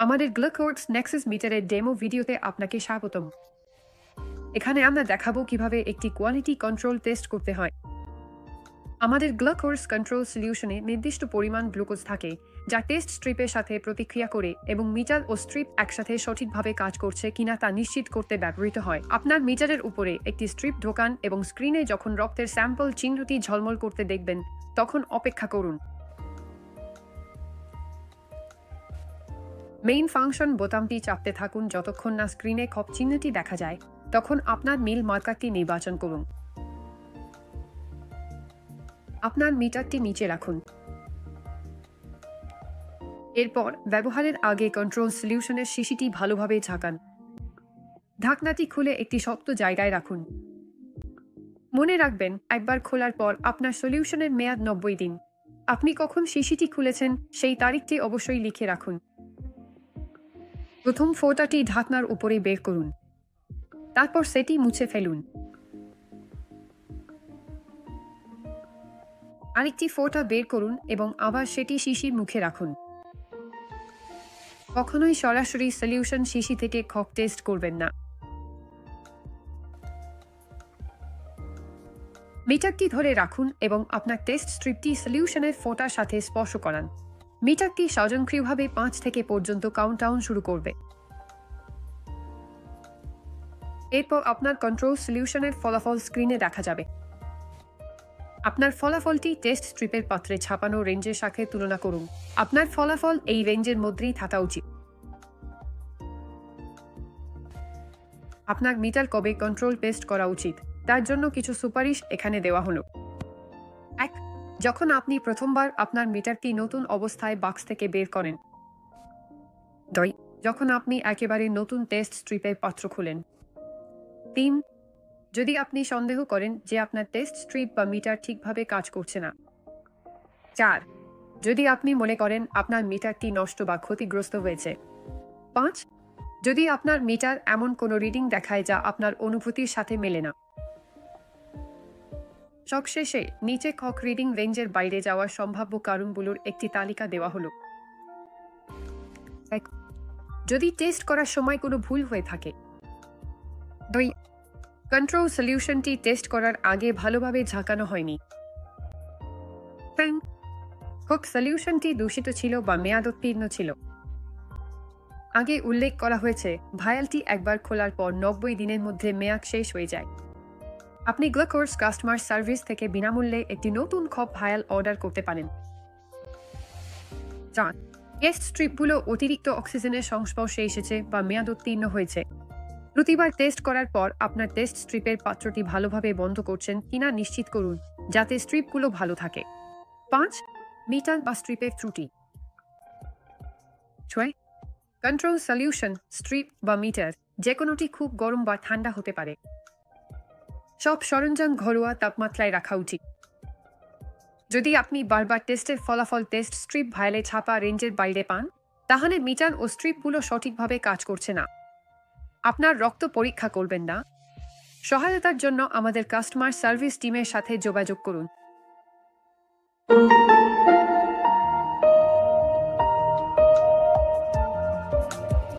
আমাদের glucose Nexus মিটারের demo ভিডিওতে আপনাকে স্বাগতম। এখানে আমরা দেখাবো কিভাবে একটি কোয়ালিটি কন্ট্রোল টেস্ট করতে হয়। আমাদের গ্লুকোজ কন্ট্রোল সলিউশনে নির্দিষ্ট পরিমাণ গ্লুকোজ থাকে, যা টেস্ট স্ট্রিপের সাথে প্রতিক্রিয়া করে এবং মিটার ও স্ট্রিপ একসাথে সঠিকভাবে কাজ করছে কিনা তা নিশ্চিত করতে ব্যবহৃত হয়। আপনার মিটারের উপরে একটি স্ট্রিপ ঢোকান এবং স্ক্রিনে যখন রক্তের স্যাম্পল চিহ্নটি ঝলমল করতে দেখবেন, তখন অপেক্ষা করুন। মেইন ফাংশন বোতামটি চাপতে থাকুন যতক্ষণ না স্ক্রিনে খপ চিহ্নটি দেখা যায়, তখন আপনার মিল মার্কারটি নির্বাচন করুন। আপনার মিটারটি নিচে রাখুন। এরপর ব্যবহারের আগে কন্ট্রোল সলিউশনের শিশিটি ভালোভাবে ঝাঁকান। ঢাকনাটি খুলে একটি শক্ত জায়গায় রাখুন। মনে রাখবেন, একবার খোলার পর আপনার সলিউশনের মেয়াদ 90 দিন। আপনি কখন শিশিটি খুলেছেন সেই তারিখটি অবশ্যই লিখে রাখুন। প্রথম ফোঁটাটি ঢাকনার উপরে বের করুন, তারপর সেটি মুছে ফেলুন। আরেকটি ফোঁটা বের করুন এবং আবার সেটি শিশির মুখে রাখুন। কখনোই সরাসরি সলিউশন শিশি থেকে খক টেস্ট করবেন না। মিটারটি ধরে রাখুন এবং আপনার টেস্ট স্ট্রিপটি সলিউশনের ফোঁটার সাথে স্পর্শ করান। মিটারটি স্বয়ংক্রিয়ভাবে 5 থেকে পর্যন্ত কাউন্টডাউন শুরু করবে। এরপর আপনার কন্ট্রোল সলিউশনের ফলাফল স্ক্রিনে দেখা যাবে। আপনার ফলাফলটি টেস্ট স্ট্রিপের পাত্রে ছাপানো রেঞ্জের সাথে তুলনা করুন। আপনার ফলাফল এই রেঞ্জের মধ্যেই থাকা উচিত। আপনার মিটার কবে কন্ট্রোল টেস্ট করা উচিত তার জন্য কিছু সুপারিশ এখানে দেওয়া হলো। 1. যখন আপনি প্রথমবার আপনার মিটারটি নতুন অবস্থায় বাক্স থেকে বের করেন। 2. যখন আপনি একেবারে নতুন টেস্ট স্ট্রিপের পাত্র খুলেন। 3. যদি আপনি সন্দেহ করেন যে আপনার টেস্ট স্ট্রিপ বা মিটার ঠিকভাবে কাজ করছে না। 4. যদি আপনি মনে করেন আপনার মিটারটি নষ্ট বা ক্ষতিগ্রস্ত হয়েছে। 5. যদি আপনার মিটার এমন কোনো রিডিং দেখায় যা আপনার অনুভূতির সাথে মেলে না। সবশেষে নিচে খক রিডিং রেঞ্জের বাইরে যাওয়ার সম্ভাব্য কারণগুলোর একটি তালিকা দেওয়া হলো। 1. যদি টেস্ট করার সময় কোনো ভুল হয়ে থাকে। 2. কন্ট্রোল সলিউশনটি টেস্ট করার আগে ভালোভাবে ঝাঁকানো হয়নি। 3. খক সলিউশনটি দূষিত ছিল বা মেয়াদোত্তীর্ণ ছিল। আগে উল্লেখ করা হয়েছে, ভায়ালটি একবার খোলার পর 90 দিনের মধ্যে মেয়াদ শেষ হয়ে যায়। আপনি গ্লুকোজ কাস্টমার সার্ভিস থেকে বিনামূল্যে একটি নতুন খপ ভায়াল অর্ডার করতে পারেন। 4. টেস্ট স্ট্রিপগুলো অতিরিক্ত অক্সিজেনের সংস্পর্শে এসেছে বা মেয়াদোত্তীর্ণ হয়েছে। প্রতিবার টেস্ট করার পর আপনার টেস্ট স্ট্রিপের পাত্রটি ভালোভাবে বন্ধ করছেন কিনা নিশ্চিত করুন, যাতে স্ট্রিপগুলো ভালো থাকে। 5. মিটার বা স্ট্রিপের ত্রুটি। 6. কন্ট্রোল সলিউশন, স্ট্রিপ বা মিটার যে কোনোটি খুব গরম বা ঠান্ডা হতে পারে। সব সরঞ্জাম ঘরোয়া তাপমাত্রায় রাখা উচিত। যদি আপনি বারবার টেস্টের ফলাফল টেস্ট স্ট্রিপ ভায়ালে ছাপা রেঞ্জের বাইরে পান, তাহলে মিটার ও স্ট্রিপগুলো সঠিকভাবে কাজ করছে না। আপনার রক্ত পরীক্ষা করবেন না। সহায়তার জন্য আমাদের কাস্টমার সার্ভিস টিমের সাথে যোগাযোগ করুন।